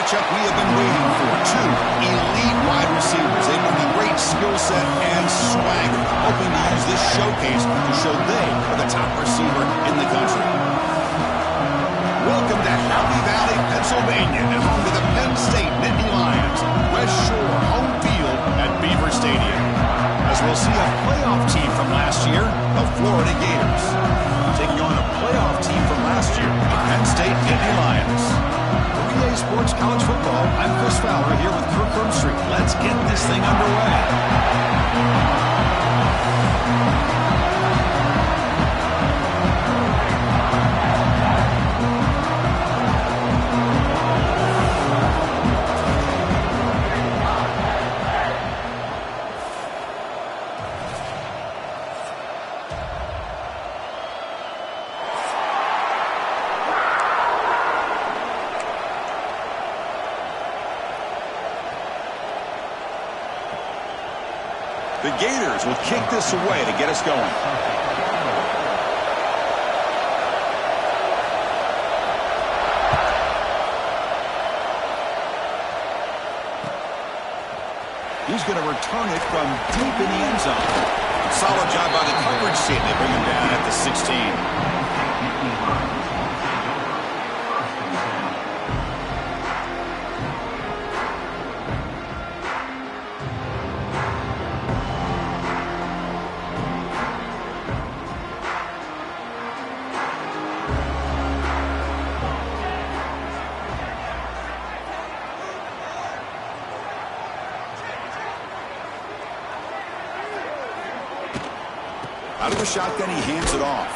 matchup we have been waiting for. Two elite wide receivers. They bring a great skill set and swagger, hoping to use this showcase to show they are the top receiver in the country. Welcome to Happy Valley, Pennsylvania, and home to the Penn State Nittany Lions. West Shore home field at Beaver Stadium. As we'll see a playoff team from last year, the Florida Gators, taking on a playoff team from last year, the Penn State Nittany Lions. For EA Sports College Football, I'm Chris Fowler here with Kirk Herbstreit. Let's get this thing underway. The Gators will kick this away to get us going. He's going to return it from deep in the end zone. Solid job by the coverage team. They bring him down at the 16. Out of the shotgun, he hands it off.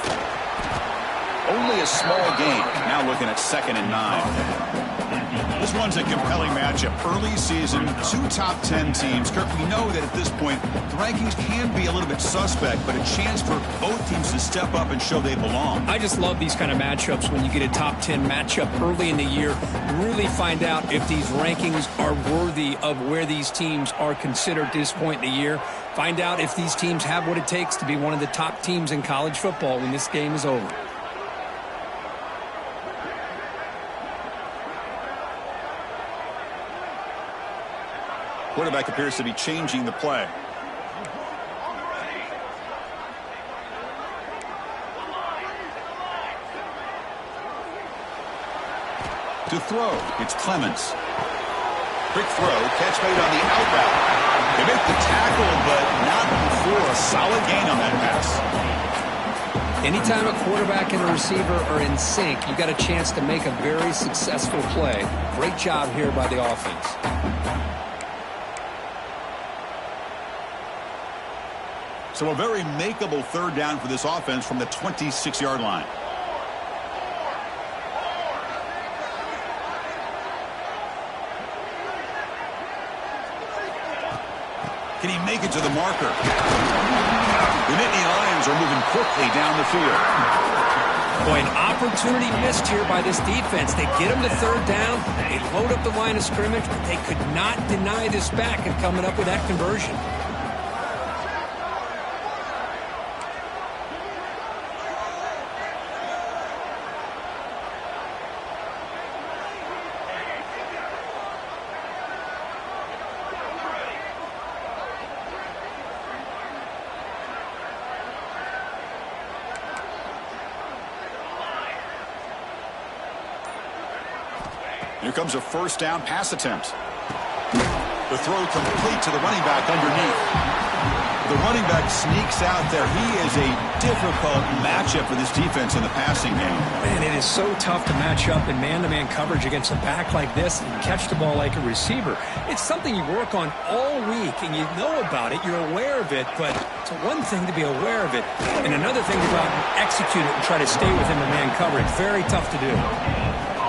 Only a small gain. Now looking at 2nd and 9. This one's a compelling matchup. Early season, 2 top 10 teams. Kirk, we know that at this point, the rankings can be a little bit suspect, but a chance for both teams to step up and show they belong. I just love these kind of matchups when you get a top 10 matchup early in the year. Really find out if these rankings are worthy of where these teams are considered at this point in the year. Find out if these teams have what it takes to be one of the top teams in college football when this game is over. Quarterback appears to be changing the play. To throw, it's Clements. Quick throw, catch made on the outbound. They make the tackle, but not before a solid gain on that pass. Anytime a quarterback and a receiver are in sync, you got a chance to make a very successful play. Great job here by the offense. So a very makeable 3rd down for this offense from the 26-yard line. Can he make it to the marker? The Nittany Lions are moving quickly down the field. Boy, an opportunity missed here by this defense. They get him to 3rd down. They load up the line of scrimmage, but they could not deny this back and coming up with that conversion. Here comes a 1st down pass attempt. The throw complete to the running back underneath. The running back sneaks out there. He is a difficult matchup for this defense in the passing game. Man, it is so tough to match up in man-to-man coverage against a back like this and catch the ball like a receiver. It's something you work on all week, and you know about it. You're aware of it, but it's one thing to be aware of it, and another thing to go out and execute it and try to stay within the man coverage. Very tough to do.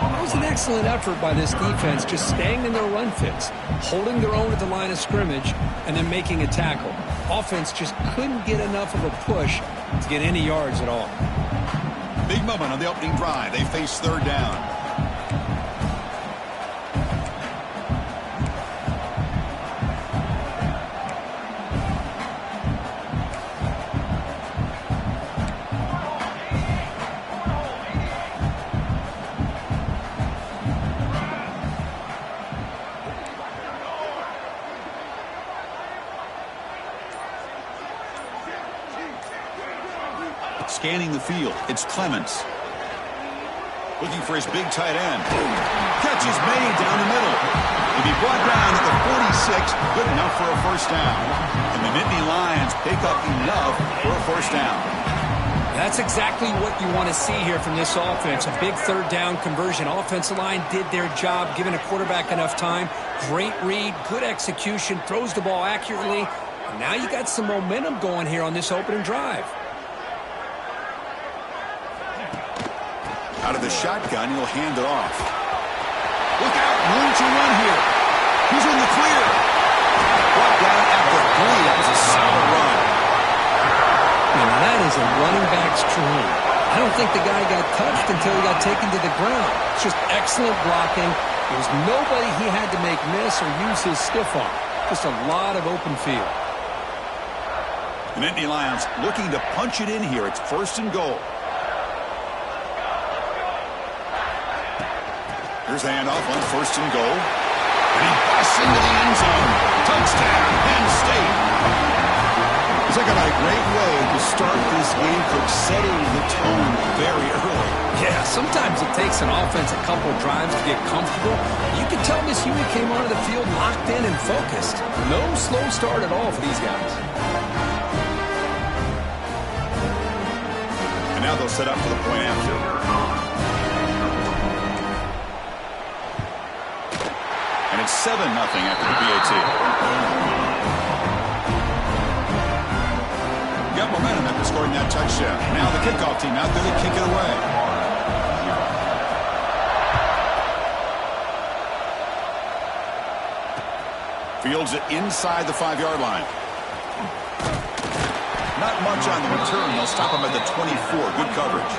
It was an excellent effort by this defense, just staying in their run fits, holding their own at the line of scrimmage, and then making a tackle. Offense just couldn't get enough of a push to get any yards at all. Big moment on the opening drive. They face 3rd down. Scanning the field, it's Clemens. Looking for his big tight end. Catch is made down the middle. To be brought down at the 46, good enough for a first down. And the Nittany Lions pick up enough for a first down. That's exactly what you want to see here from this offense. A big third down conversion. Offensive line did their job, giving a quarterback enough time. Great read, good execution, throws the ball accurately. And now you got some momentum going here on this opening drive. Out of the shotgun, he'll hand it off. Look out, room to run here. He's in the clear. Brought down at the 3. That was a solid run. Now that is a running back's dream. I don't think the guy got touched until he got taken to the ground. It's just excellent blocking. There was nobody he had to make miss or use his stiff arm. Just a lot of open field. The Nittany Lions looking to punch it in here. It's first and goal. Here's the handoff on first and goal. And he busts into the end zone. Touchdown, Penn State. It's like a great way to start this game for setting the tone very early. Yeah, sometimes it takes an offense a couple drives to get comfortable. You can tell this unit came onto the field locked in and focused. No slow start at all for these guys. And now they'll set up for the point after. And it's 7-0 after the PAT. Got momentum after scoring that touchdown. Now the kickoff team out there to kick it away. Fields it inside the 5-yard line. Not much on the return. They'll stop him at the 24. Good coverage.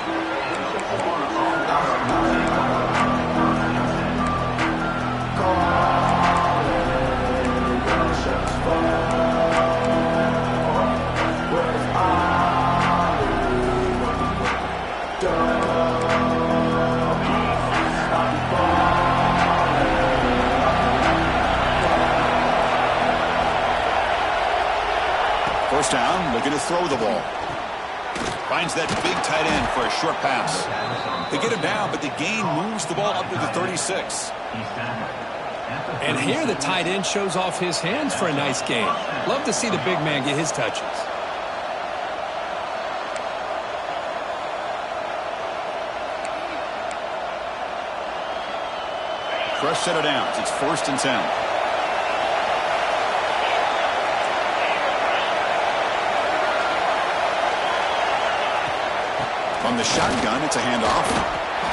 First down, looking to throw the ball. Finds that big tight end for a short pass. They get him down, but the gain moves the ball up to the 36. And here the tight end shows off his hands for a nice gain. Love to see the big man get his touches. Fresh set of downs. It's first and 10. From the shotgun, it's a handoff.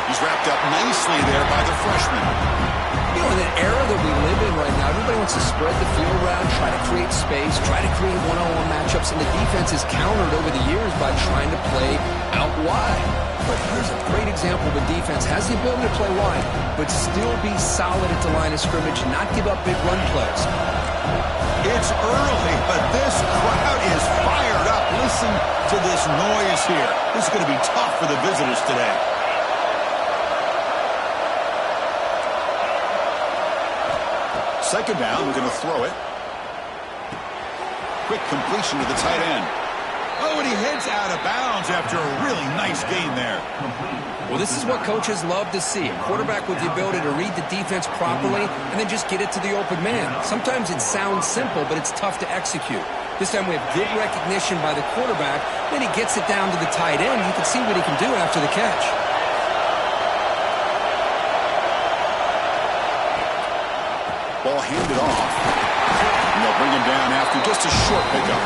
He's wrapped up nicely there by the freshman. You know, in an era that we live in right now, everybody wants to spread the field around, try to create space, try to create one-on-one matchups, and the defense is countered over the years by trying to play out wide. But here's a great example of a defense has the ability to play wide, but still be solid at the line of scrimmage and not give up big run plays. It's early, but this crowd is fired up. Listen to this noise here. This is going to be tough for the visitors today. Second down, we're going to throw it. Quick completion to the tight end. Oh, and he heads out of bounds after a really nice gain there. Well, this is what coaches love to see. A quarterback with the ability to read the defense properly and then just get it to the open man. Sometimes it sounds simple, but it's tough to execute. This time we have good recognition by the quarterback. Then he gets it down to the tight end. You can see what he can do after the catch. Ball handed off. And they'll bring him down after just a short pickup.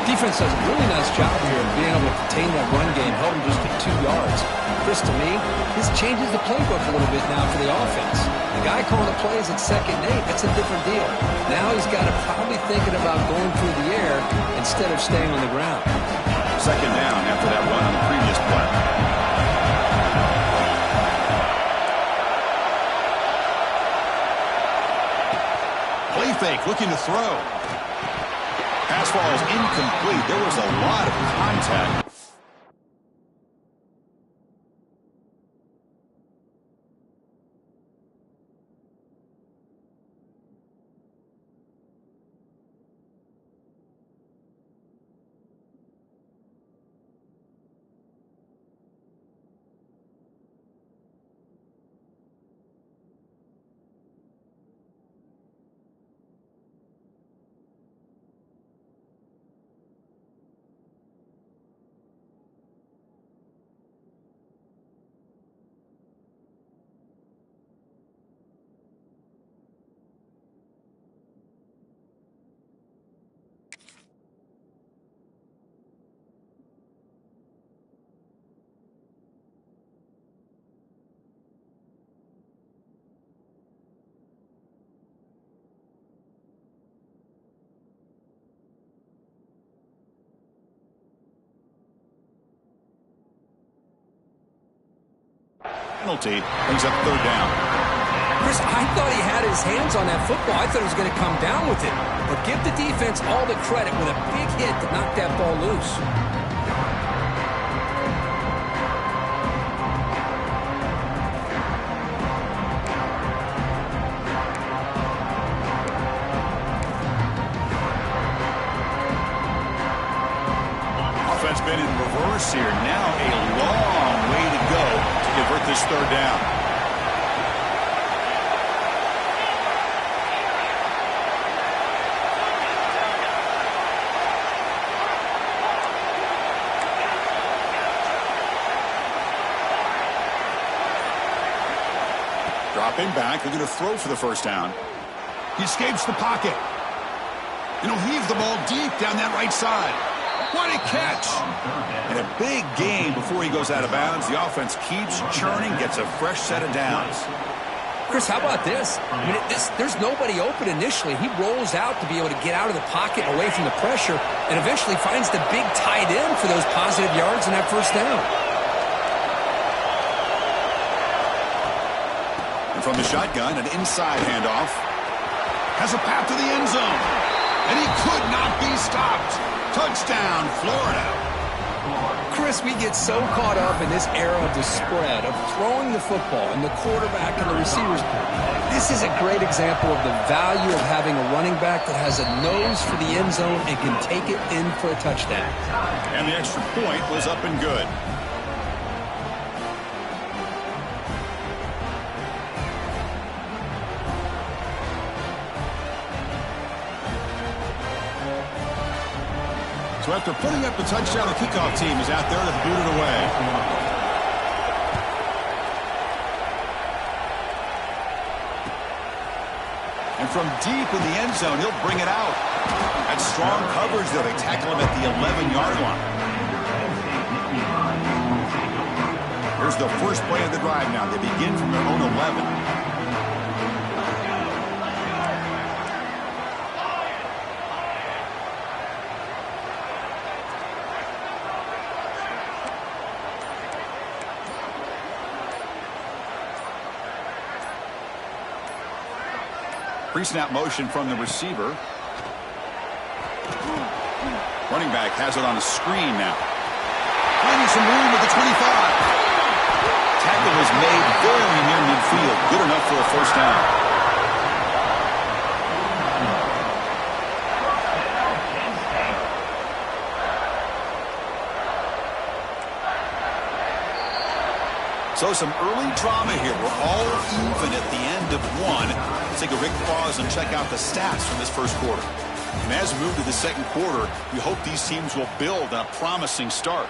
Defense does a really nice job here of being able to contain that run game, held him just to 2 yards. Chris, to me, this changes the playbook a little bit now for the offense. The guy calling the plays at 2nd and 8, that's a different deal. Now he's got to probably thinking about going through the air instead of staying on the ground. Second down after that run on the previous play. Play fake, looking to throw. Pass ball is incomplete. There was a lot of contact. penalty brings up third down. Chris, I thought he had his hands on that football. I thought he was going to come down with it. But give the defense all the credit with a big hit to knock that ball loose. Offense been in reverse here. Now a long way to go to convert this third down. Dropping back, they're going to throw for the first down. He escapes the pocket. And he'll heave the ball deep down that right side. What a catch! And a big gain before he goes out of bounds. The offense keeps churning, gets a fresh set of downs. Chris, how about this? I mean, there's nobody open initially. He rolls out to be able to get out of the pocket away from the pressure and eventually finds the big tight end for those positive yards in that first down. And from the shotgun, an inside handoff. Has a path to the end zone. And he could not be stopped. Touchdown, Florida. Chris, we get so caught up in this era of the spread, of throwing the football and the quarterback and the receivers. This is a great example of the value of having a running back that has a nose for the end zone and can take it in for a touchdown. And the extra point was up and good. So after putting up the touchdown, the kickoff team is out there to boot it away. And from deep in the end zone, he'll bring it out. At strong coverage, though, they tackle him at the 11-yard line. Here's the first play of the drive now. They begin from their own 11. Pre-snap motion from the receiver. Running back has it on a screen now. Finding some room at the 25. Tackle was made very near midfield. Good enough for a first down. So some early drama here. We're all even at the end of one. Let's take a quick pause and check out the stats from this first quarter. And as we move to the second quarter, we hope these teams will build on a promising start.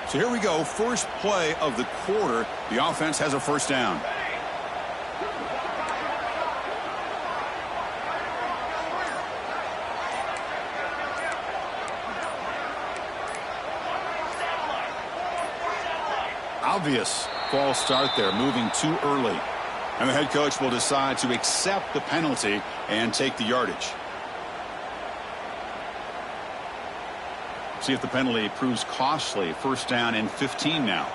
So here we go. First play of the quarter. The offense has a first down. Obvious false start there, moving too early. And the head coach will decide to accept the penalty and take the yardage. See if the penalty proves costly. First down and 15 now.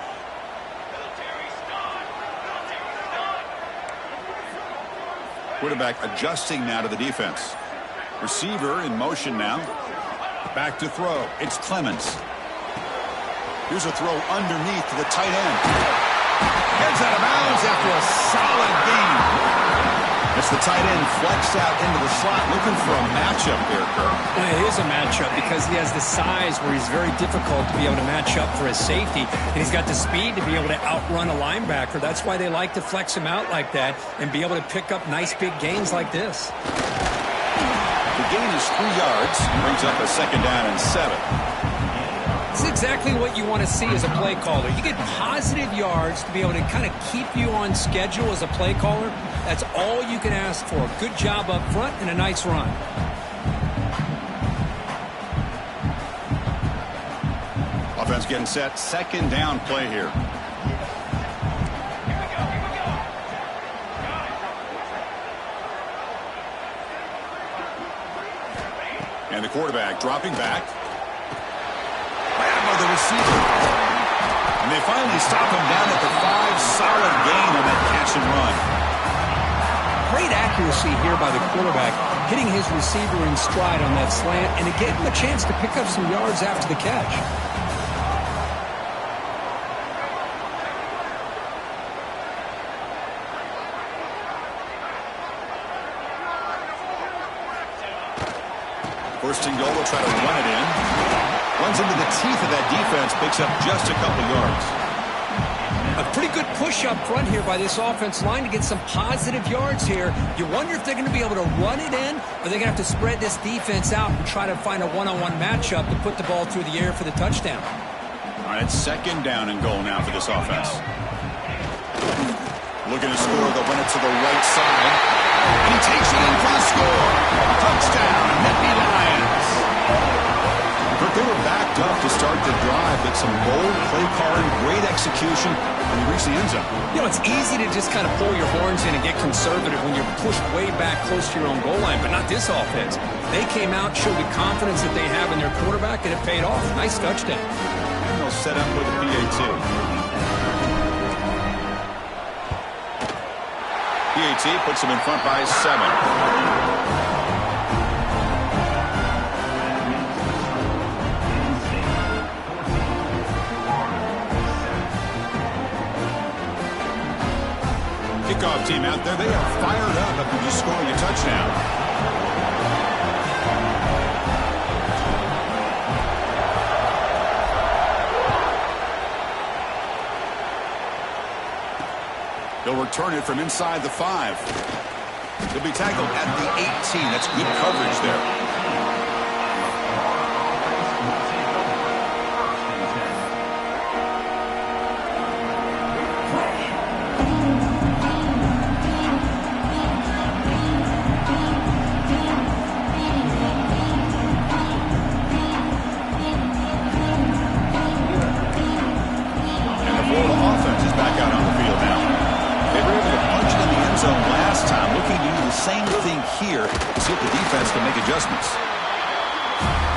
Quarterback adjusting now to the defense. Receiver in motion now. Back to throw. It's Clemens. Here's a throw underneath to the tight end. Heads out of bounds after a solid gain. It's the tight end flexed out into the slot, looking for a matchup here, Kirk. Well, it is a matchup because he has the size where he's very difficult to be able to match up for his safety. And he's got the speed to be able to outrun a linebacker. That's why they like to flex him out like that and be able to pick up nice big gains like this. The gain is 3 yards. Brings up a second down and 7. It's exactly what you want to see as a play caller. You get positive yards to be able to kind of keep you on schedule as a play caller. That's all you can ask for. A good job up front and a nice run. Offense getting set. Second down play here. And the quarterback dropping back. the receiver. And they finally stop him down at the 5. Solid gain on that catch and run. Great accuracy here by the quarterback, hitting his receiver in stride on that slant, and it gave him a chance to pick up some yards after the catch. First and goal, will try to run it in. Runs into the teeth of that defense, picks up just a couple yards. A pretty good push up front here by this offense line to get some positive yards here. You wonder if they're going to be able to run it in, or they're going to have to spread this defense out and try to find a one-on-one matchup to put the ball through the air for the touchdown. All right, it's second down and goal now for this offense. Looking to score, they'll run it to the right side. And he takes it in for the score. Touchdown, Nittany Lions. But they were backed up to start the drive, but some bold play calling, great execution, and they reached the end zone. You know, it's easy to just kind of pull your horns in and get conservative when you're pushed way back close to your own goal line, but not this offense. They came out, showed the confidence that they have in their quarterback, and it paid off. Nice touchdown. And they'll set up with a PAT. PAT puts them in front by 7. Kickoff team out there, they are fired up after just scoring a touchdown. They'll return it from inside the 5. They'll be tackled at the 18. That's good coverage there.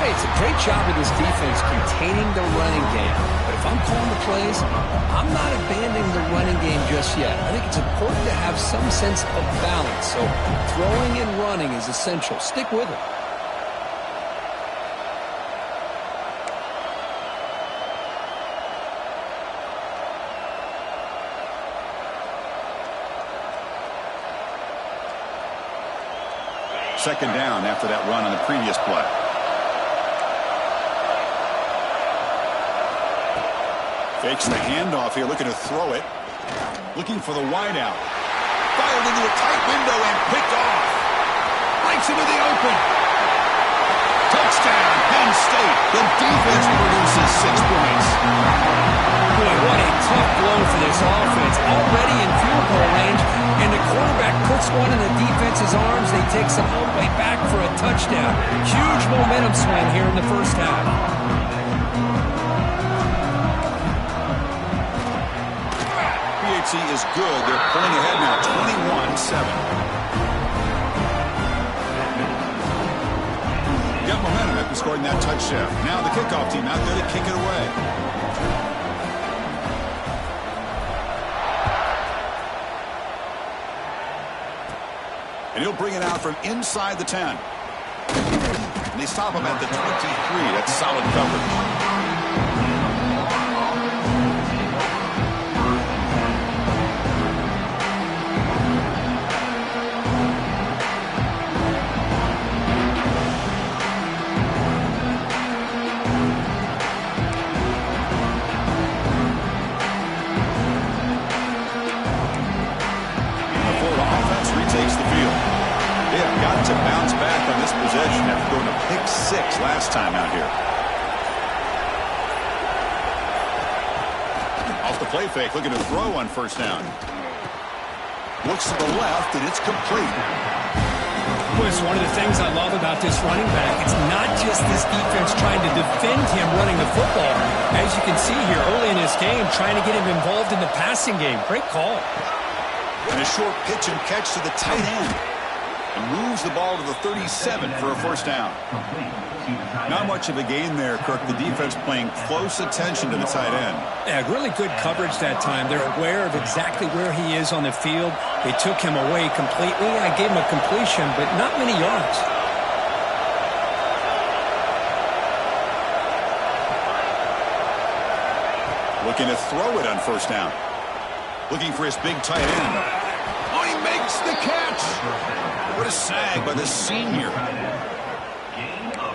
Hey, it's a great job of this defense containing the running game. But if I'm calling the plays, I'm not abandoning the running game just yet. I think it's important to have some sense of balance. So throwing and running is essential. Stick with it. Second down after that run on the previous play. Fakes the handoff here, looking to throw it. Looking for the wideout. Fired into a tight window and picked off. Breaks into the open. Touchdown, Penn State. The defense produces 6 points. Boy, what a tough blow for this offense. Already in field goal range, and the quarterback puts one in the defense's arms. They take some all the way back for a touchdown. Huge momentum swing here in the first half. PAT is good. They're pulling ahead now, 21-7. Got momentum after scoring that touchdown. Now the kickoff team out there to kick it away. And he'll bring it out from inside the 10. And they stop him at the 23. That's solid coverage. To bounce back on this possession after going to pick 6 last time out here. Off the play fake, looking to throw on first down. Looks to the left, and it's complete. Boy, it's one of the things I love about this running back. It's not just this defense trying to defend him running the football. As you can see here early in this game, trying to get him involved in the passing game. Great call. And a short pitch and catch to the tight end. And moves the ball to the 37 for a first down. Not much of a gain there, Kirk. The defense paying close attention to the tight end. Yeah, really good coverage that time. They're aware of exactly where he is on the field. They took him away completely. I gave him a completion, but not many yards. Looking to throw it on first down. Looking for his big tight end. Oh, he makes the catch. What a sag by the senior.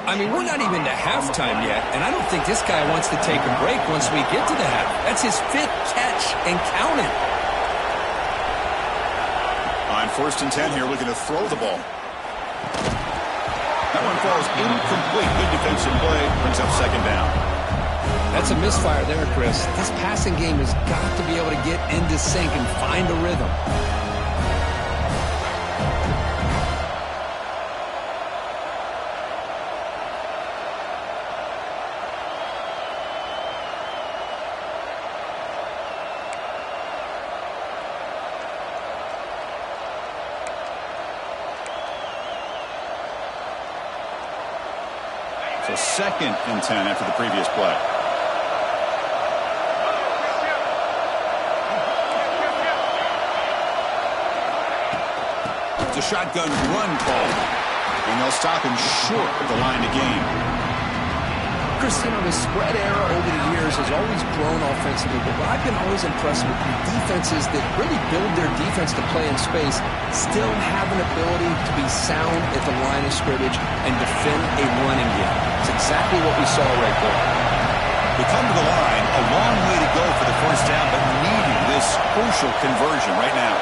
I mean, we're not even to halftime yet, and I don't think this guy wants to take a break once we get to the half. That's his 5th catch and counting. On 1st and 10 here, looking to throw the ball. That one falls incomplete. Good defensive play. Brings up 2nd down. That's a misfire there, Chris. This passing game has got to be able to get into sync and find a rhythm. So 2nd and 10 after the previous play. It's a shotgun run call. And they'll stop him short of the line to gain. Chris, you know, the spread era over the years has always grown offensively, but what I've been always impressed with the defenses that really build their defense to play in space still have an ability to be sound at the line of scrimmage and defend a running game. It's exactly what we saw right there. We come to the line, a long way to go for the first down, but needing this crucial conversion right now.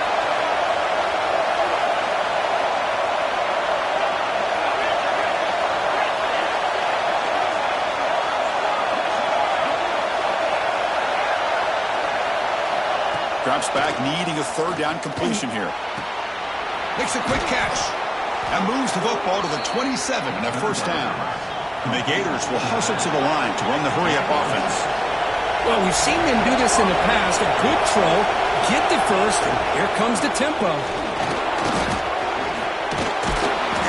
Drops back, needing a 3rd down completion here. Makes a quick catch. And moves the football to the 27 and a first down. The Gators will hustle to the line to run the hurry-up offense. Well, we've seen them do this in the past. A good throw, get the first, and here comes the tempo.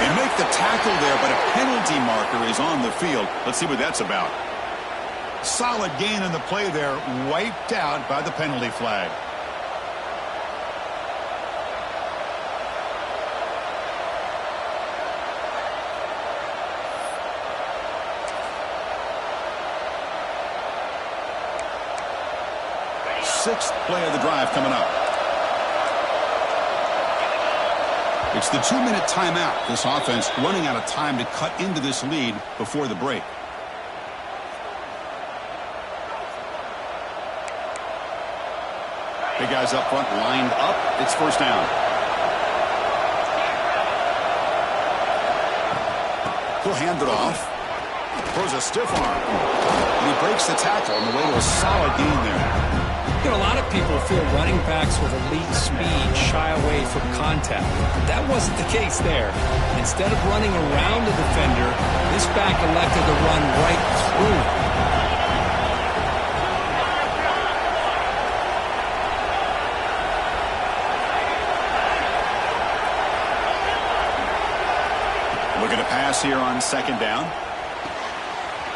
They make the tackle there, but a penalty marker is on the field. Let's see what that's about. Solid gain on the play there, wiped out by the penalty flag. Sixth play of the drive coming up. It's the 2-minute timeout. This offense running out of time to cut into this lead before the break. Big guys up front lined up. It's first down. He'll hand it off. Throws a stiff arm. And he breaks the tackle on the way to a solid gain there. You know, a lot of people feel running backs with elite speed shy away from contact. That wasn't the case there. Instead of running around the defender, this back elected to run right through him. Looking to pass here on 2nd down.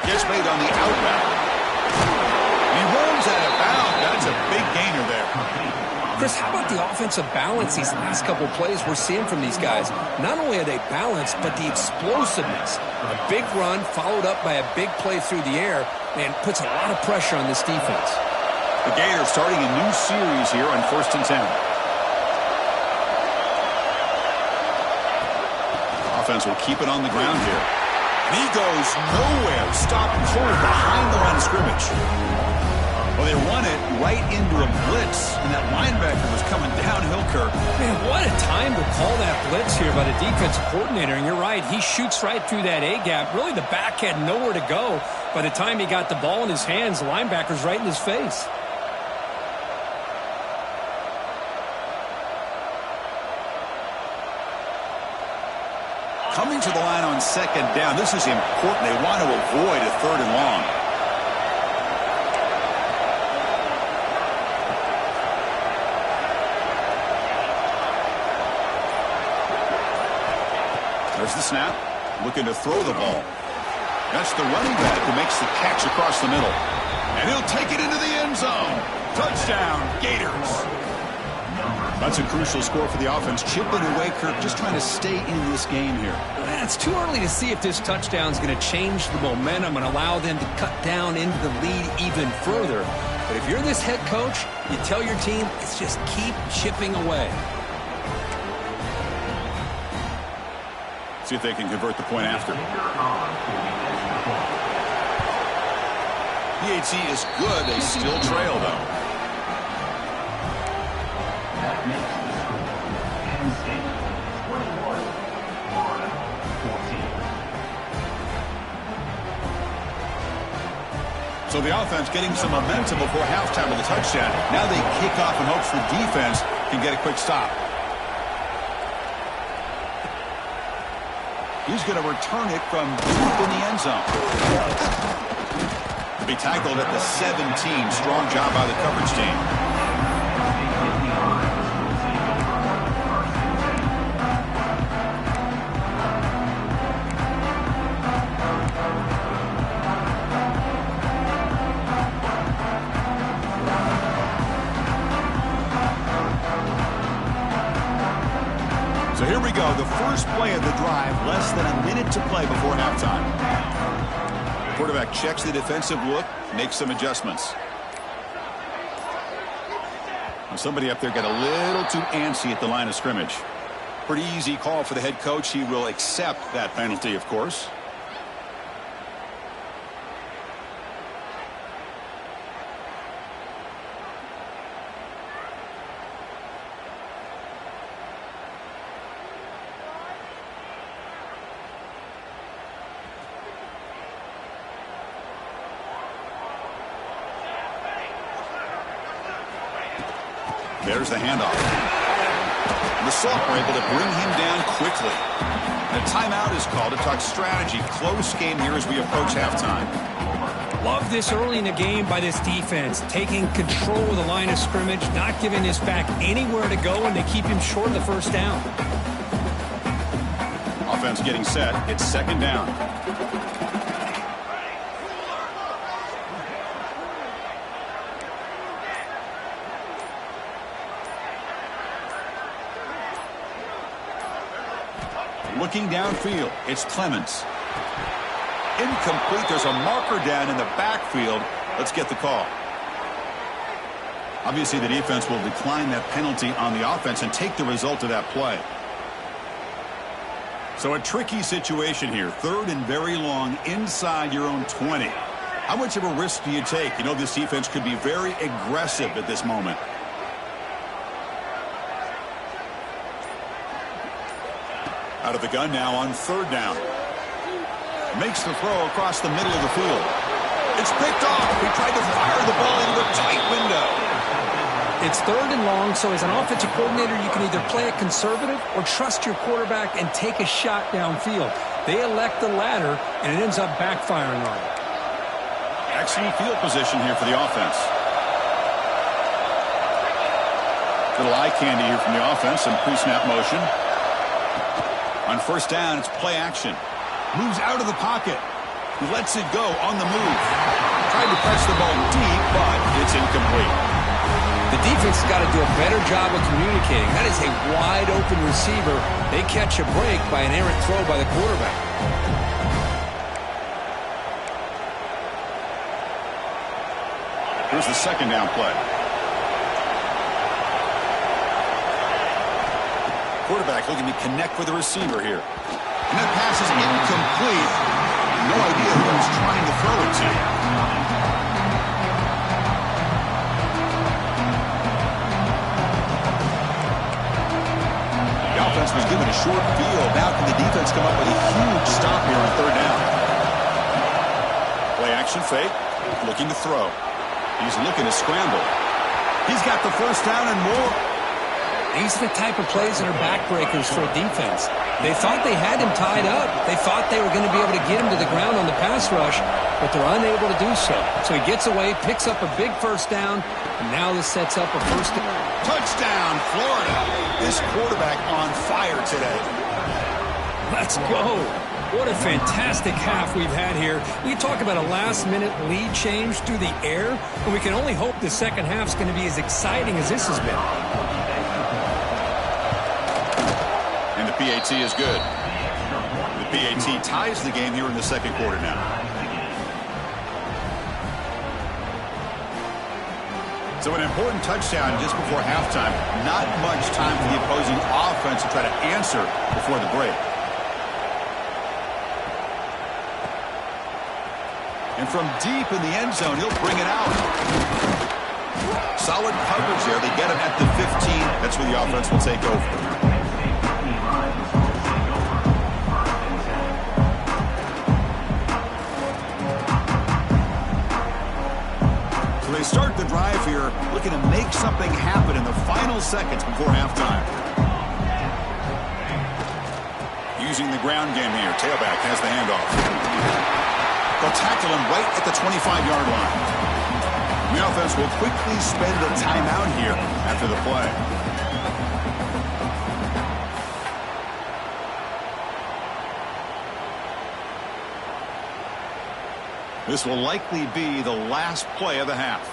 Gets made on the out route. He runs out of bounds. That's a big gainer there. Chris, how about the offensive balance these last couple plays we're seeing from these guys? Not only are they balanced, but the explosiveness. A big run followed up by a big play through the air and puts a lot of pressure on this defense. The Gators starting a new series here on 1st and 10. Offense will keep it on the ground here. And he goes nowhere. Stopped cold behind the line of scrimmage. Well, they run it right into a blitz, and that linebacker was coming downhill, Kirk. Man, what a time to call that blitz here by the defensive coordinator. And you're right, he shoots right through that A-gap. Really, the back had nowhere to go. By the time he got the ball in his hands, the linebacker's right in his face. Coming to the line on 2nd down. This is important. They want to avoid a 3rd and long. There's the snap. Looking to throw the ball. That's the running back who makes the catch across the middle. And he'll take it into the end zone. Touchdown, Gators. That's a crucial score for the offense. Chipping away, Kirk, just trying to stay in this game here. It's too early to see if this touchdown is going to change the momentum and allow them to cut down into the lead even further. But if you're this head coach, you tell your team, it's just keep chipping away. See if they can convert the point after. PAT is good. They still trail, though. That makes the score Penn State 21, Florida 14. So the offense getting some momentum before halftime with a touchdown. Now they kick off in hopes the defense can get a quick stop. He's going to return it from deep in the end zone. Be tackled at the 17. Strong job by the coverage team. So here we go, the first play of the drive, less than a minute to play before halftime. Quarterback checks the defensive look, makes some adjustments. Well, somebody up there got a little too antsy at the line of scrimmage. Pretty easy call for the head coach. He will accept that penalty, of course. There's the handoff. The Salt were able to bring him down quickly. And a timeout is called to talk strategy. Close game here as we approach halftime. Love this early in the game by this defense. Taking control of the line of scrimmage, not giving this back anywhere to go, and they keep him short of the first down. Offense getting set. It's second down. Looking downfield, it's Clements. Incomplete. There's a marker down in the backfield. Let's get the call. Obviously, the defense will decline that penalty on the offense and take the result of that play. So a tricky situation here. Third and very long inside your own 20. How much of a risk do you take? You know, this defense could be very aggressive at this moment. Out of the gun now on third down. Makes the throw across the middle of the field. It's picked off. He tried to fire the ball into a tight window. It's third and long, so as an offensive coordinator, you can either play it conservative or trust your quarterback and take a shot downfield. They elect the latter, and it ends up backfiring on them. Excellent field position here for the offense. Little eye candy here from the offense, some pre-snap motion. On first down, it's play action. Moves out of the pocket. Lets it go on the move. Tried to press the ball deep, but it's incomplete. The defense has got to do a better job of communicating. That is a wide-open receiver. They catch a break by an errant throw by the quarterback. Here's the second down play. Quarterback looking to connect with the receiver here. And that pass is incomplete. No idea who he's trying to throw it to. The offense was given a short field. Now can the defense come up with a huge stop here on third down? Play action fake. Looking to throw. He's looking to scramble. He's got the first down and more. These are the type of plays that are backbreakers for a defense. They thought they had him tied up. They thought they were going to be able to get him to the ground on the pass rush, but they're unable to do so. So he gets away, picks up a big first down, and now this sets up a first down. Touchdown, Florida. This quarterback on fire today. Let's go. What a fantastic half we've had here. You talk about a last-minute lead change through the air, and we can only hope the second half's going to be as exciting as this has been. And the PAT is good. The PAT ties the game here in the second quarter now. So an important touchdown just before halftime. Not much time for the opposing offense to try to answer before the break. And from deep in the end zone, he'll bring it out. Solid coverage there. They get him at the 15. That's where the offense will take over. They start the drive here, looking to make something happen in the final seconds before halftime. Using the ground game here, tailback has the handoff. They'll tackle him right at the 25-yard line. The offense will quickly spend a timeout here after the play. This will likely be the last play of the half.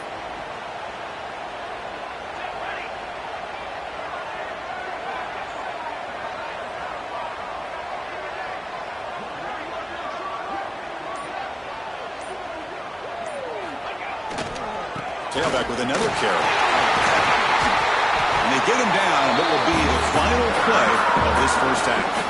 Tailback with another carry. And they get him down in what will be the final play of this first half.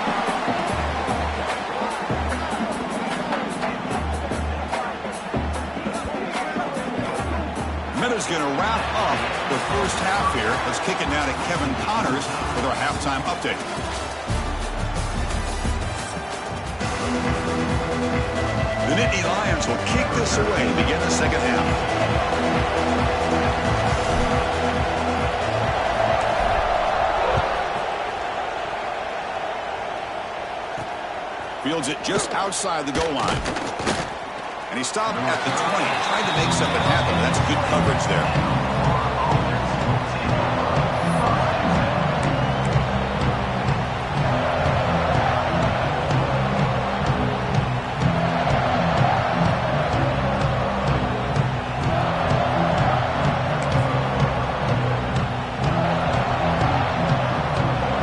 Is going to wrap up the first half here. Let's kick it now to Kevin Connors with our halftime update. The Nittany Lions will kick this away to begin the second half. Fields it just outside the goal line. And he stopped at the 20, trying to make something happen. That's good coverage there.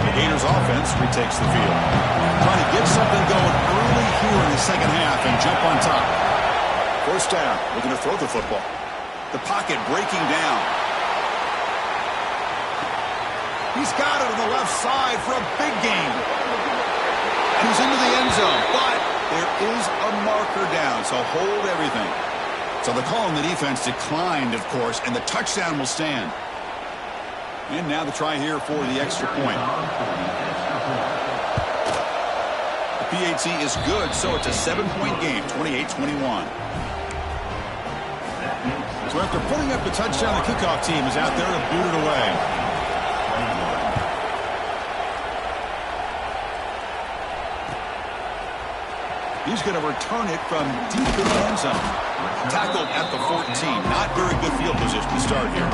The Gators offense retakes the field. Trying to get something going early here in the second half and jump on top. First down, looking to throw the football. The pocket breaking down. He's got it on the left side for a big gain. And he's into the end zone, but there is a marker down, so hold everything. So the call on the defense declined, of course, and the touchdown will stand. And now the try here for the extra point. The PAT is good, so it's a 7-point game, 28-21. So after putting up the touchdown, the kickoff team is out there to boot it away. He's going to return it from deep in the end zone. Tackled at the 14. Not very good field position to start here.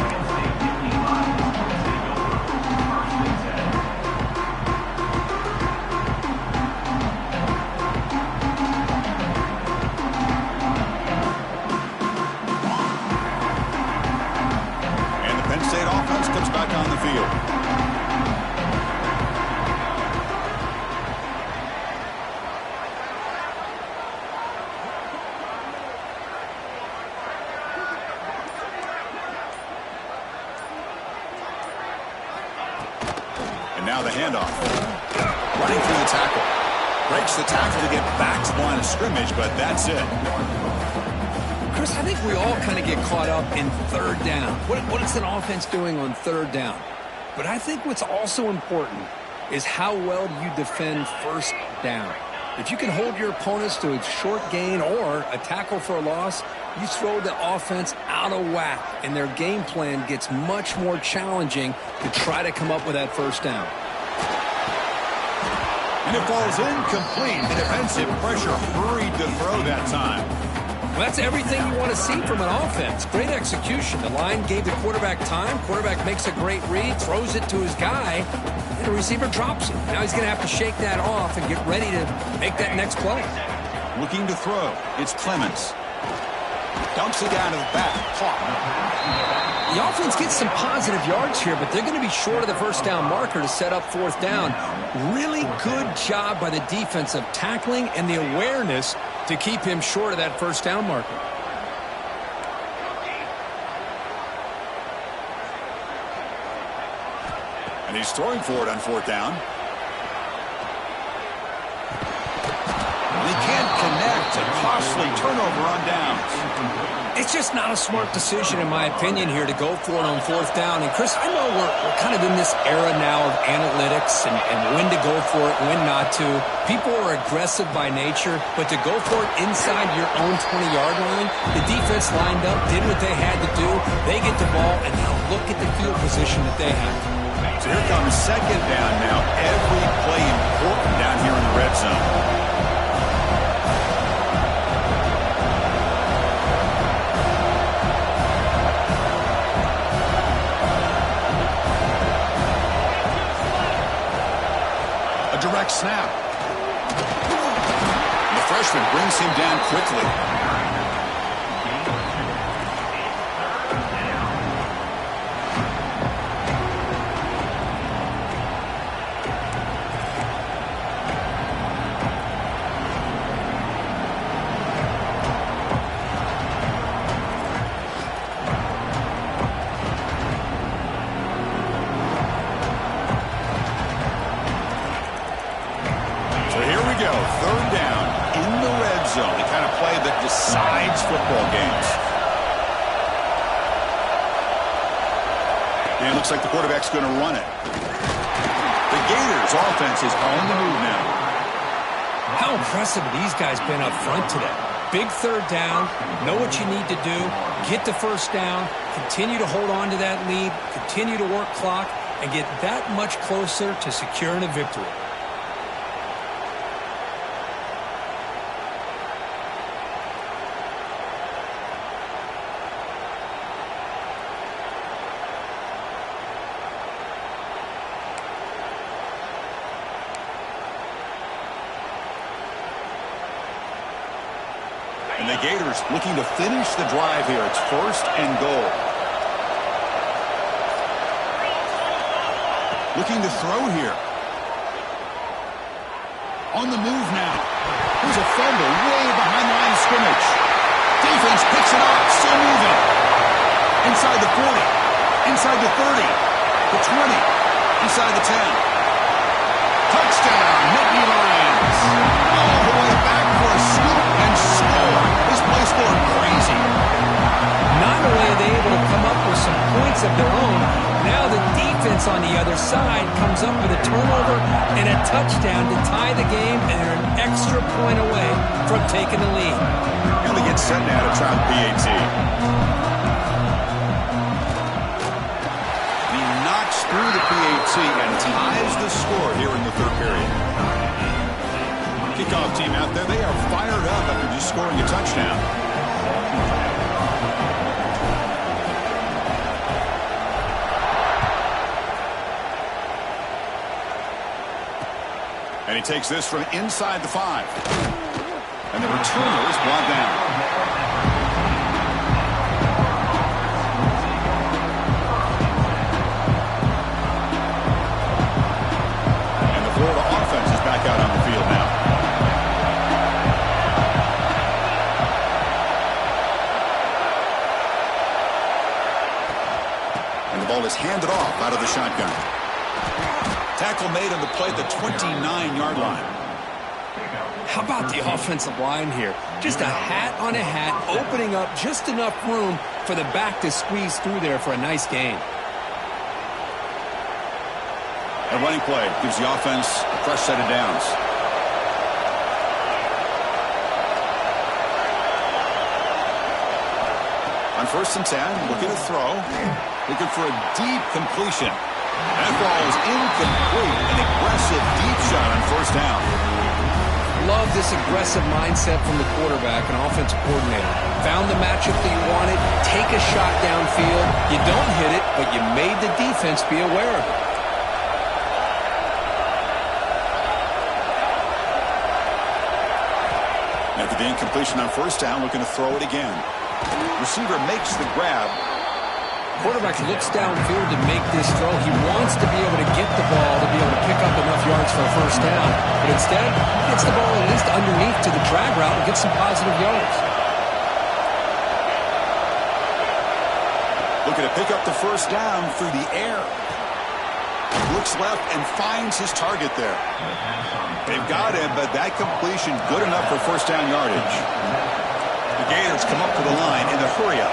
Comes back on the field. And now the handoff. Running through the tackle. Breaks the tackle to get back to the line of scrimmage, but that's it. Chris, I think we all kind of get caught up in third down. What is an offense doing on third down? But I think what's also important is how well do you defend first down. If you can hold your opponents to a short gain or a tackle for a loss, you throw the offense out of whack, and their game plan gets much more challenging to try to come up with that first down. And it falls incomplete. The defensive pressure hurried to throw that time. Well, that's everything you want to see from an offense. Great execution. The line gave the quarterback time. Quarterback makes a great read, throws it to his guy, and the receiver drops it. Now he's going to have to shake that off and get ready to make that next play. Looking to throw. It's Clemens. Dumps it down to the back. Caught. The offense gets some positive yards here, but they're going to be short of the first down marker to set up fourth down. Really good job by the defense of tackling and the awareness to keep him short of that first down marker. And he's throwing for it on fourth down. He can't connect. A costly turnover on downs. It's just not a smart decision, in my opinion, here to go for it on fourth down. And, Chris, I know we're kind of in this era now of analytics and when to go for it, when not to. People are aggressive by nature, but to go for it inside your own 20-yard line, the defense lined up, did what they had to do. They get the ball, and now look at the field position that they have. So here comes second down now. Every play important down here in the red zone. Direct snap. The freshman brings him down quickly. Third down in the red zone. The kind of play that decides football games. And it looks like the quarterback's going to run it. The Gators' offense is on the move now. How impressive have these guys been up front today? Big third down, know what you need to do, get the first down, continue to hold on to that lead, continue to work clock, and get that much closer to securing a victory. And the Gators looking to finish the drive here. It's first and goal. Looking to throw here. On the move now. Here's a fumble way behind the line of scrimmage. Defense picks it up. Still moving. Inside the 40. Inside the 30. The 20. Inside the 10. Touchdown, Nittany Lions. All the way back for a scoop and score. This place going crazy. Not only are they able to come up with some points of their own, now the defense on the other side comes up with a turnover and a touchdown to tie the game, and they're an extra point away from taking the lead. And they get set now to try the PAT. He knocks through the PAT and ties the score here in the third period. Kickoff team out there, they are fired up after just scoring a touchdown. And he takes this from inside the 5. And the returner is brought down. Florida offense is back out on the field now. And the ball is handed off out of the shotgun. Tackle made on the play at the 29-yard line. How about the offensive line here? Just a hat on a hat, opening up just enough room for the back to squeeze through there for a nice gain. A running play gives the offense a fresh set of downs. On 1st and 10, looking to throw. Looking for a deep completion. That ball is incomplete. An aggressive deep shot on 1st down. Love this aggressive mindset from the quarterback and offensive coordinator. Found the matchup that you wanted. Take a shot downfield. You don't hit it, but you made the defense be aware of it. After the incompletion on first down, looking to throw it again. Receiver makes the grab. Quarterback looks downfield to make this throw. He wants to be able to get the ball to be able to pick up enough yards for a first down. But instead, he gets the ball at least underneath to the drag route and gets some positive yards. Looking to pick up the first down through the air. Looks left and finds his target there. They've got him, but that completion good enough for first down yardage. The Gators come up to the line in the hurry-up.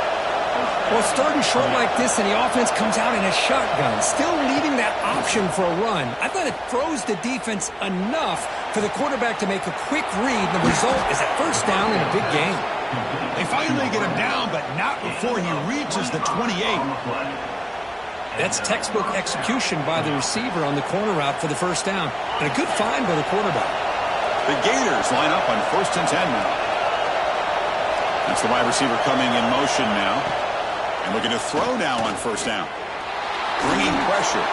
Well, starting short like this, and the offense comes out in a shotgun, still leaving that option for a run. I thought it throws the defense enough for the quarterback to make a quick read. The result is a first down in a big game. They finally get him down, but not before he reaches the 28. That's textbook execution by the receiver on the corner route for the first down. And a good find by the quarterback. The Gators line up on 1st and 10 now. That's the wide receiver coming in motion now. And looking to throw now on first down. Bringing pressure.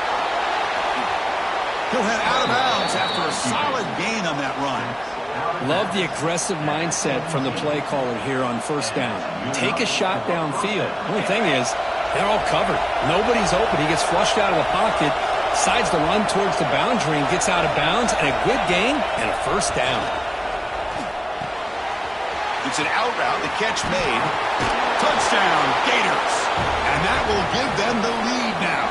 He'll head out of bounds after a solid gain on that run. Love the aggressive mindset from the play caller here on first down. Take a shot downfield. The only thing is, they're all covered. Nobody's open. He gets flushed out of the pocket, decides to run towards the boundary and gets out of bounds, and a good gain and a first down. It's an out route. The catch made. Touchdown, Gators. And that will give them the lead now.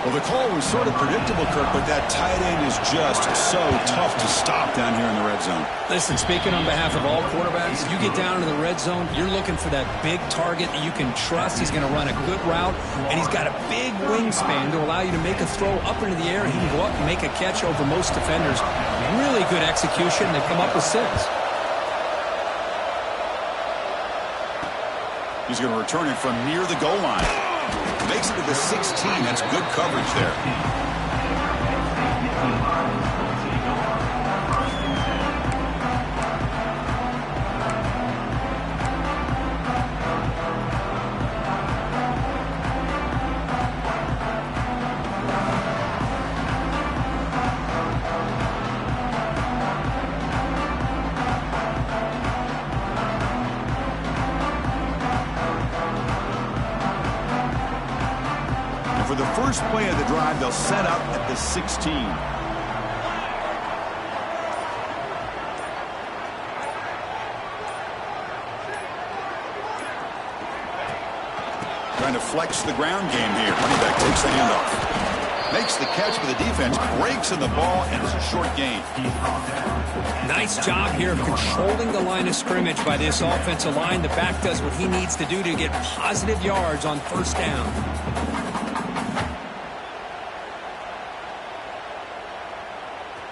Well, the call was sort of predictable, Kirk, but that tight end is just so tough to stop down here in the red zone. Listen, speaking on behalf of all quarterbacks, you get down into the red zone, you're looking for that big target that you can trust. He's going to run a good route, and he's got a big wingspan to allow you to make a throw up into the air. He can go up and make a catch over most defenders. Really good execution. They come up with 6. He's going to return it from near the goal line. Makes it to the 16. That's good coverage there. For the first play of the drive, they'll set up at the 16. Trying to flex the ground game here. Running back takes the handoff. Makes the catch for the defense. Breaks in the ball, and it's a short gain. Nice job here of controlling the line of scrimmage by this offensive line. The back does what he needs to do to get positive yards on first down.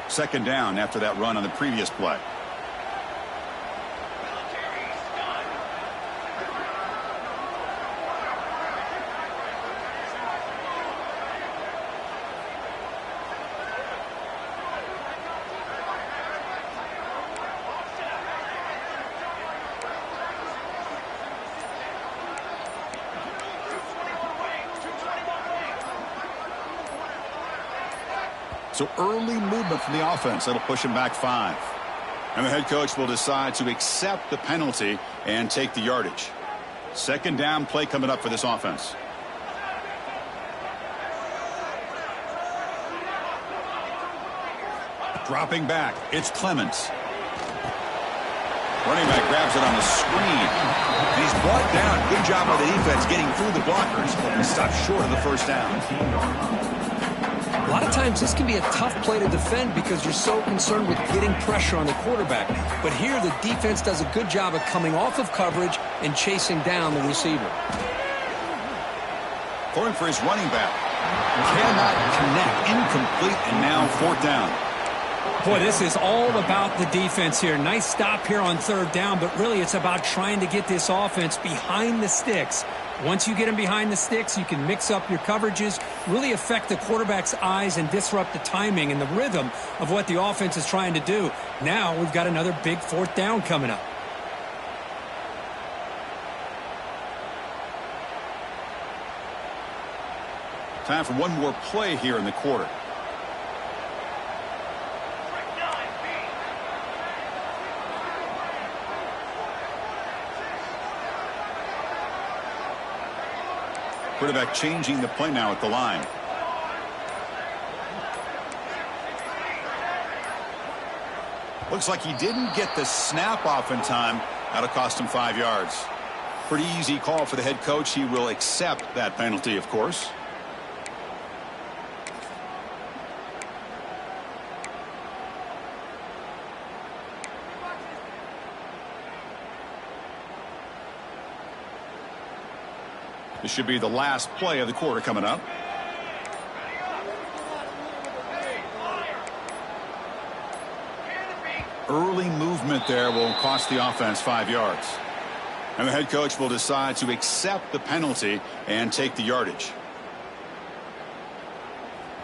Second down after that run on the previous play. So early movement from the offense. That'll push him back 5. And the head coach will decide to accept the penalty and take the yardage. Second down play coming up for this offense. Dropping back. It's Clements. Running back grabs it on the screen. And he's brought down. Good job by the defense getting through the blockers. And stopped short of the first down. A lot of times this can be a tough play to defend because you're so concerned with getting pressure on the quarterback. But here the defense does a good job of coming off of coverage and chasing down the receiver. Going for his running back. Cannot connect. Incomplete, and now 4th down. Boy, this is all about the defense here. Nice stop here on 3rd down, but really it's about trying to get this offense behind the sticks. Once you get them behind the sticks, you can mix up your coverages, really affect the quarterback's eyes and disrupt the timing and the rhythm of what the offense is trying to do. Now we've got another big 4th down coming up. Time for one more play here in the quarter. Quarterback changing the play now at the line. Looks like he didn't get the snap off in time. That'll cost him 5 yards. Pretty easy call for the head coach. He will accept that penalty, of course. This should be the last play of the quarter coming up. Early movement there will cost the offense 5 yards. And the head coach will decide to accept the penalty and take the yardage.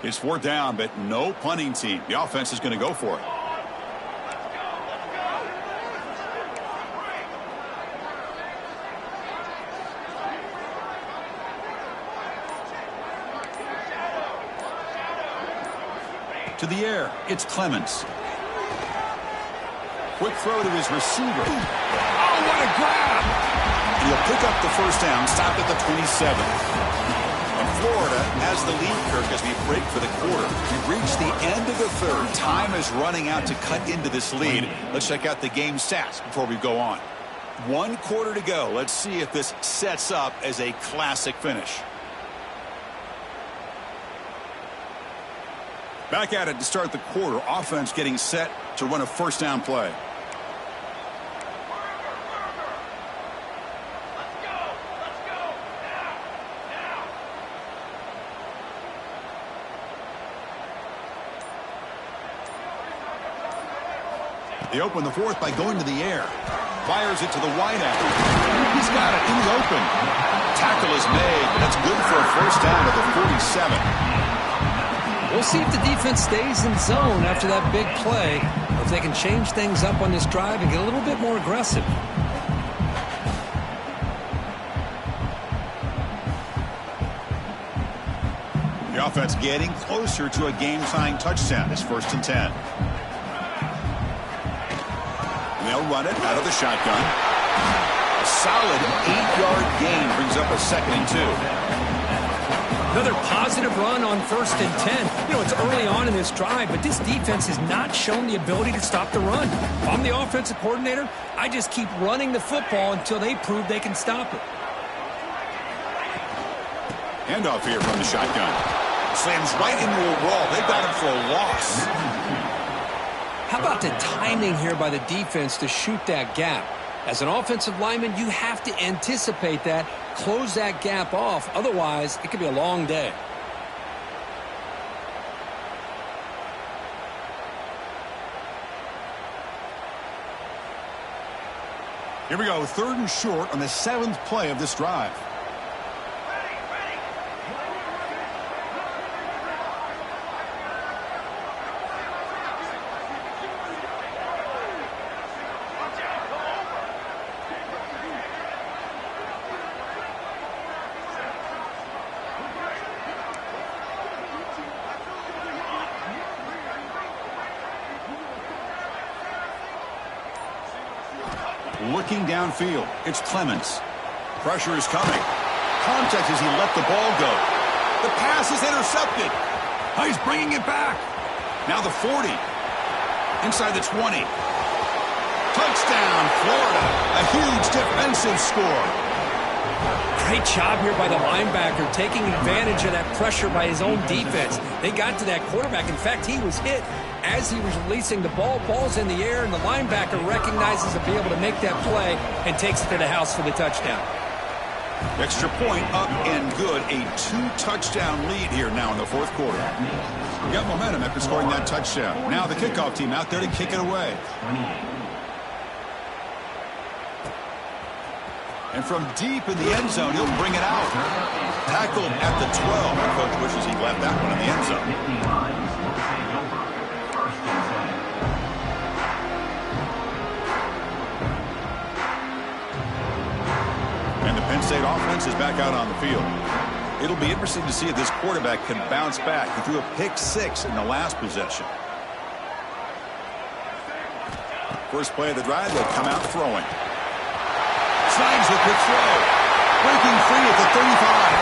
It's 4th down, but no punting team. The offense is going to go for it. To the air, it's Clemens. Quick throw to his receiver. Oh, what a grab! And he'll pick up the first down, stop at the 27. And Florida has the lead, Kirk, as we break for the quarter. We've reached the end of the third. Time is running out to cut into this lead. Let's check out the game stats before we go on. 1 quarter to go. Let's see if this sets up as a classic finish. Back at it to start the quarter. Offense getting set to run a first down play. They open the 4th by going to the air. Fires it to the wide out. He's got it in the open. Tackle is made, but that's good for a first down at the 47. We'll see if the defense stays in zone after that big play, or if they can change things up on this drive and get a little bit more aggressive. The offense getting closer to a game-tying touchdown. It's 1st and 10. And they'll run it out of the shotgun. A solid 8-yard gain brings up a 2nd and 2. Another positive run on 1st and 10. You know, it's early on in this drive, but this defense has not shown the ability to stop the run. If I'm the offensive coordinator, I just keep running the football until they prove they can stop it. Handoff here from the shotgun. Slams right into a wall. They've got him for a loss. How about the timing here by the defense to shoot that gap? As an offensive lineman, you have to anticipate that, close that gap off. Otherwise, it could be a long day. Here we go, 3rd and short on the 7th play of this drive. Looking downfield, it's Clemens. Pressure is coming. Contact as he let the ball go. The pass is intercepted. Oh, he's bringing it back. Now the 40. Inside the 20. Touchdown, Florida. A huge defensive score. Great job here by the linebacker, taking advantage of that pressure by his own defense. They got to that quarterback. In fact, he was hit as he was releasing the ball. Ball's in the air, and the linebacker recognizes to be able to make that play and takes it to the house for the touchdown. Extra point up and good. A 2-touchdown lead here now in the 4th quarter. We got momentum after scoring that touchdown. Now the kickoff team out there to kick it away. And from deep in the end zone, he'll bring it out. Tackled at the 12. The coach wishes he left that one in the end zone. And the Penn State offense is back out on the field. It'll be interesting to see if this quarterback can bounce back. He threw a pick-6 in the last possession. First play of the drive, they'll come out throwing. Signs with the throw. Breaking free at the 35.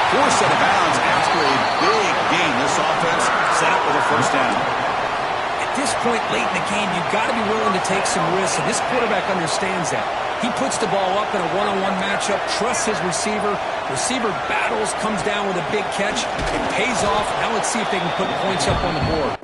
Forced out of bounds after a big gain. This offense set up with a first down. At this point late in the game, you've got to be willing to take some risks, and this quarterback understands that. He puts the ball up in a one-on-one matchup, trusts his receiver. Receiver battles, comes down with a big catch. It pays off. Now let's see if they can put points up on the board.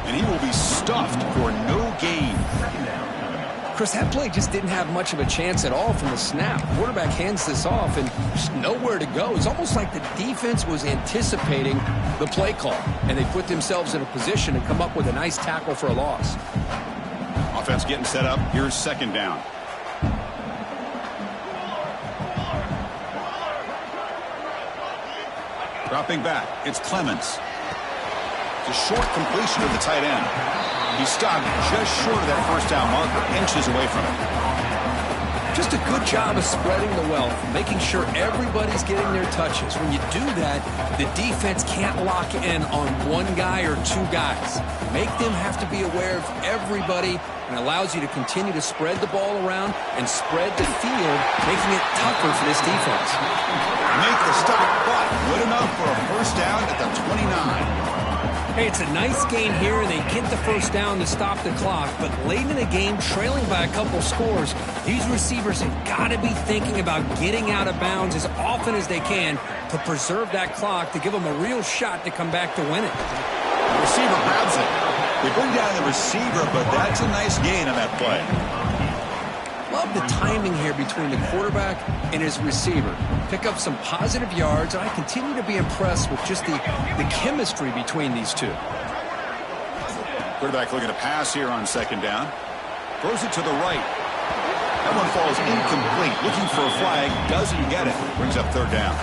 And he will be stuffed for no gain. Chris, that play just didn't have much of a chance at all from the snap. Quarterback hands this off and just nowhere to go. It's almost like the defense was anticipating the play call, and they put themselves in a position to come up with a nice tackle for a loss. Offense getting set up. Here's second down. Dropping back. It's Clemens. It's a short completion of the tight end. He stopped just short of that first down marker, inches away from it. Just a good job of spreading the wealth, making sure everybody's getting their touches. When you do that, the defense can't lock in on one guy or two guys. Make them have to be aware of everybody, and allows you to continue to spread the ball around and spread the field, making it tougher for this defense. Make the stop, but good enough for a first down at the 29. Hey, it's a nice gain here, and they get the first down to stop the clock. But late in the game, trailing by a couple scores, these receivers have got to be thinking about getting out of bounds as often as they can to preserve that clock, to give them a real shot to come back to win it. The receiver grabs it. They bring down the receiver, but that's a nice gain on that play. Love the timing here between the quarterback and his receiver. Pick up some positive yards, and I continue to be impressed with just the chemistry between these two. Quarterback looking to pass here on second down. Throws it to the right. That one falls incomplete. Looking for a flag. Doesn't get it. Brings up third down.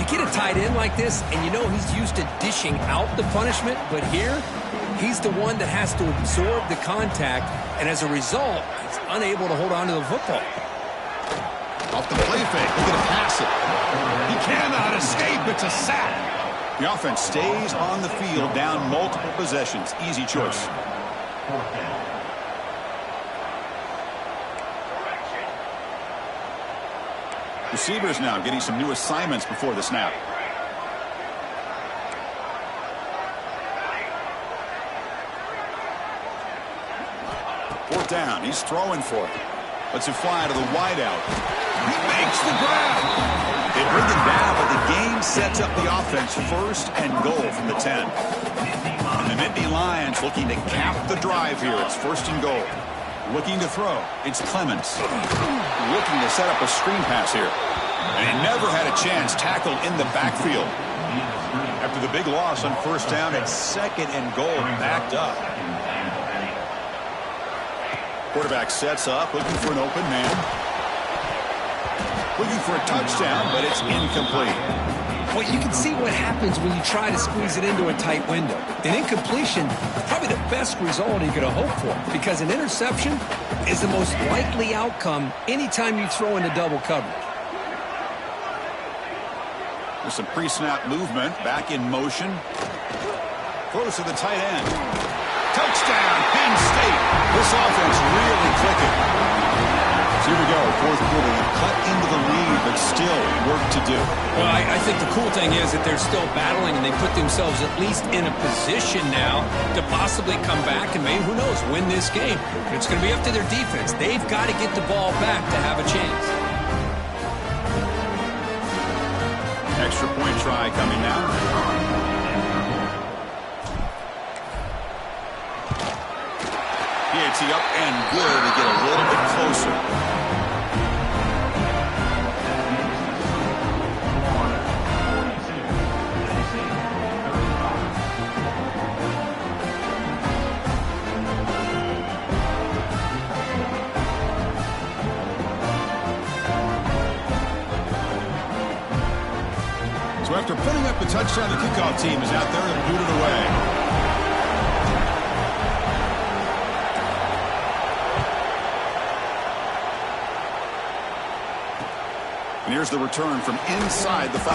You get a tight end like this, and you know he's used to dishing out the punishment, but here, he's the one that has to absorb the contact, and as a result, he's unable to hold on to the football. Off the play fake, looking to pass it. He cannot escape. It's a sack. The offense stays on the field, down multiple possessions. Easy choice. Receivers now getting some new assignments before the snap. Fourth down. He's throwing for it. Lets it fly to the wideout. He makes the grab. They bring it down, but the game sets up the offense. First and goal from the 10. And the Nittany Lions looking to cap the drive here. It's first and goal. Looking to throw. It's Clemens. Looking to set up a screen pass here. And he never had a chance. Tackled in the backfield. After the big loss on first down, it's second and goal, backed up. Quarterback sets up, looking for an open man. Looking for a touchdown, but it's incomplete. Well, you can see what happens when you try to squeeze it into a tight window. An incompletion is probably the best result you could have hoped for, because an interception is the most likely outcome anytime you throw into double coverage. There's some pre-snap movement, back in motion. Throws to the tight end. Touchdown, Penn State. This offense really clicking. So here we go, fourth quarter. Cut into the lead, but still work to do. Well, I think the cool thing is that they're still battling, and they put themselves at least in a position now to possibly come back and maybe, who knows, win this game. It's going to be up to their defense. They've got to get the ball back to have a chance. Extra point try coming now. PAT up and good to get a little bit closer. So after putting up the touchdown, the kickoff team is out there and boot it away. And here's the return from inside the 5.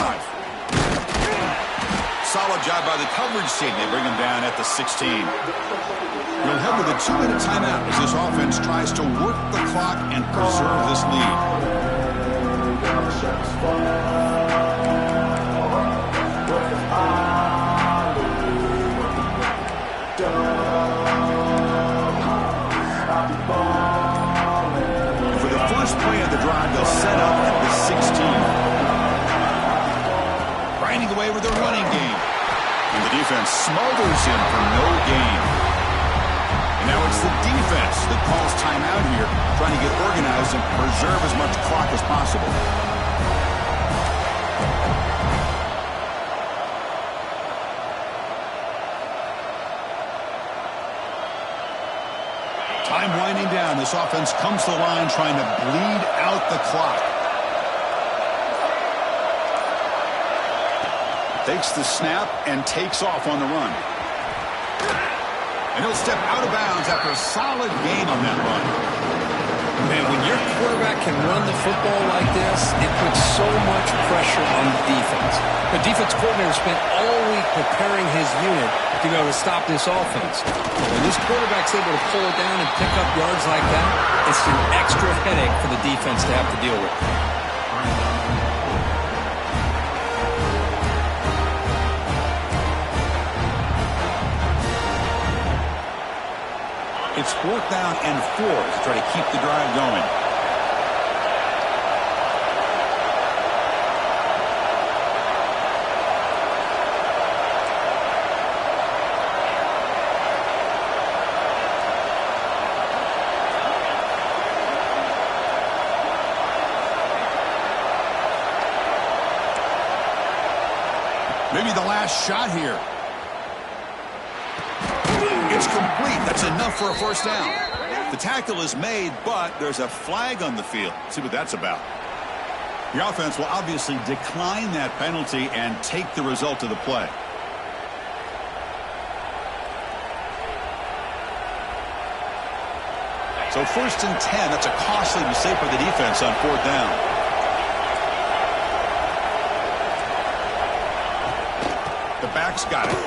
Solid job by the coverage team. They bring him down at the 16. We'll head with a 2-minute timeout as this offense tries to work the clock and preserve this lead. For the first play of the drive, they'll set up at the 16. Grinding away with their running game. And the defense smothers him for no gain. And now it's the defense that calls timeout here, trying to get organized and preserve as much clock as possible. Time winding down. This offense comes to the line trying to bleed out the clock. Takes the snap and takes off on the run. And he'll step out of bounds after a solid gain on that run. Man, when your quarterback can run the football like this, it puts so much pressure on the defense. The defense coordinator spent all week preparing his unit to be able to stop this offense. But when this quarterback's able to pull it down and pick up yards like that, it's an extra headache for the defense to have to deal with. It's 4th down and 4 to try to keep the drive going. Maybe the last shot here. It's complete. That's enough for a first down. The tackle is made, but there's a flag on the field. Let's see what that's about. The offense will obviously decline that penalty and take the result of the play. So 1st and 10. That's a costly mistake by the defense on 4th down. The back's got it.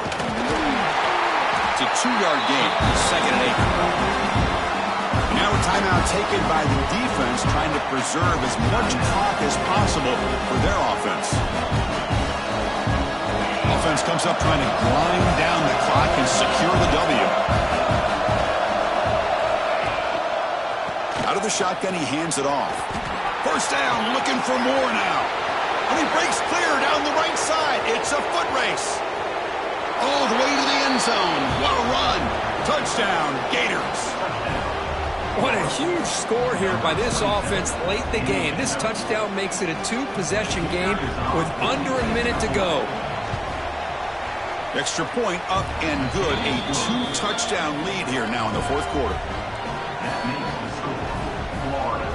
A 2-yard gain, 2nd and 8. Now a timeout taken by the defense, trying to preserve as much clock as possible for their offense. Offense comes up trying to grind down the clock and secure the W. Out of the shotgun, he hands it off. First down, looking for more now. And he breaks clear down the right side. It's a foot race. All the way to the end zone. What a run. Touchdown, Gators. What a huge score here by this offense late in the game. This touchdown makes it a 2-possession game with under a minute to go. Extra point up and good. A 2-touchdown lead here now in the 4th quarter. That makes the score Florida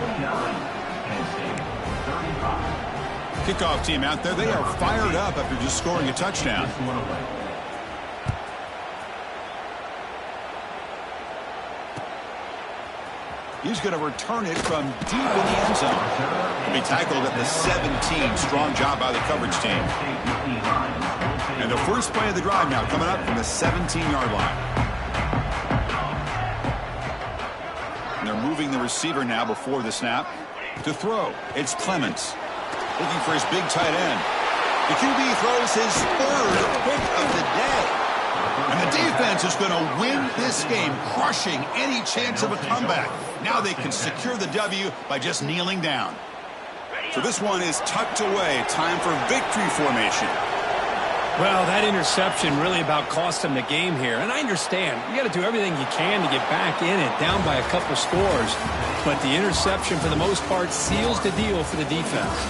49, Penn State 35. Kickoff team out there. They are fired up after just scoring a touchdown. He's going to return it from deep in the end zone. He'll be tackled at the 17. Strong job by the coverage team. And the first play of the drive now coming up from the 17-yard line. And they're moving the receiver now before the snap. To throw, it's Clements. Looking for his big tight end. The QB throws his 3rd pick of the day. And the defense is going to win this game, crushing any chance of a comeback. Now they can secure the W by just kneeling down. So this one is tucked away. Time for victory formation. Well, that interception really about cost him the game here. And I understand. You got to do everything you can to get back in it, down by a couple scores. But the interception, for the most part, seals the deal for the defense.